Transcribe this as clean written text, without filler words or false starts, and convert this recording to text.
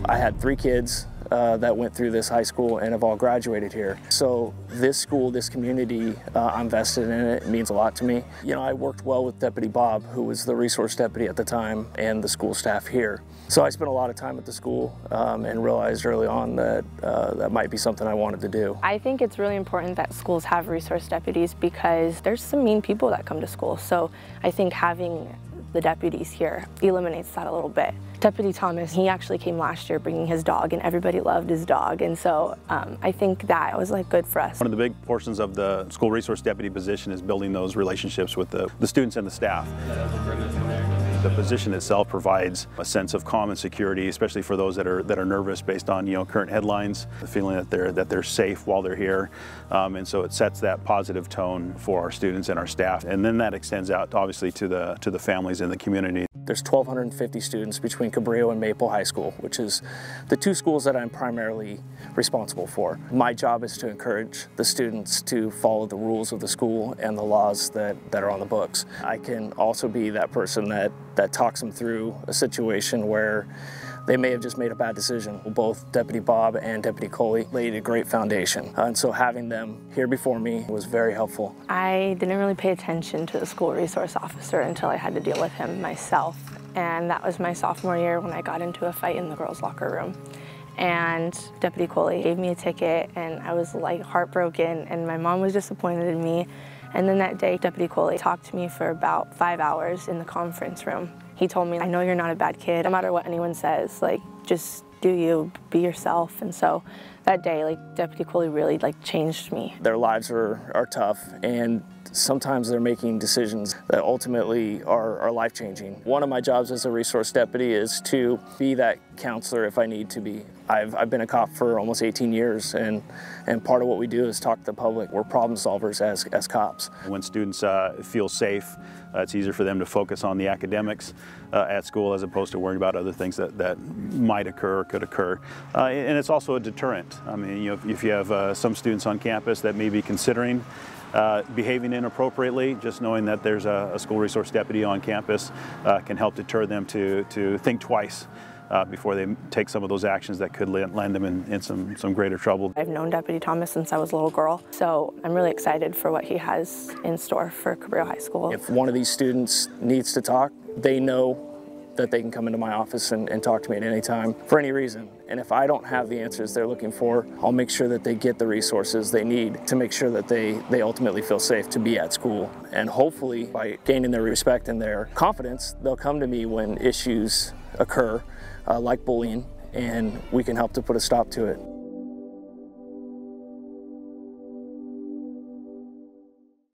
I had 3 kids that went through this high school and have all graduated here. So this school, this community, I'm vested in it. It means a lot to me. You know, I worked well with Deputy Bob, who was the resource deputy at the time, and the school staff here. So I spent a lot of time at the school and realized early on that that might be something I wanted to do. I think it's really important that schools have resource deputies because there's some mean people that come to school. So I think having the deputies here eliminates that a little bit. Deputy Thomas, he actually came last year bringing his dog, and everybody loved his dog, and so I think that was like good for us. One of the big portions of the school resource deputy position is building those relationships with the students and the staff. The position itself provides a sense of calm and security, especially for those that are nervous based on current headlines, the feeling that they're safe while they're here, and so it sets that positive tone for our students and our staff, and then that extends out obviously to the families in the community. There's 1,250 students between Cabrillo and Maple High School, which is the 2 schools that I'm primarily responsible for. My job is to encourage the students to follow the rules of the school and the laws that are on the books. I can also be that person that talks them through a situation where they may have just made a bad decision. Both Deputy Bob and Deputy Coley laid a great foundation, and so having them here before me was very helpful. I didn't really pay attention to the school resource officer until I had to deal with him myself, and that was my sophomore year when I got into a fight in the girls' locker room. And Deputy Coley gave me a ticket, and I was like heartbroken, and my mom was disappointed in me. And then that day, Deputy Coley talked to me for about 5 hours in the conference room. He told me, I know you're not a bad kid. No matter what anyone says, like, just do you, be yourself. And so that day, like, Deputy Coley really changed me. Their lives are tough, and sometimes they're making decisions that ultimately are life-changing. One of my jobs as a resource deputy is to be that counselor if I need to be. I've been a cop for almost 18 years, and part of what we do is talk to the public. We're problem solvers as cops. When students feel safe, it's easier for them to focus on the academics at school as opposed to worrying about other things that might occur or could occur. And it's also a deterrent. I mean, if you have some students on campus that may be considering behaving inappropriately, just knowing that there's a school resource deputy on campus can help deter them to think twice before they take some of those actions that could land them in some greater trouble. I've known Deputy Thomas since I was a little girl, so I'm really excited for what he has in store for Cabrillo High School. If one of these students needs to talk, they know that they can come into my office and talk to me at any time for any reason. And if I don't have the answers they're looking for, I'll make sure that they get the resources they need to make sure that they ultimately feel safe to be at school. And hopefully, by gaining their respect and their confidence, they'll come to me when issues occur, like bullying, and we can help to put a stop to it.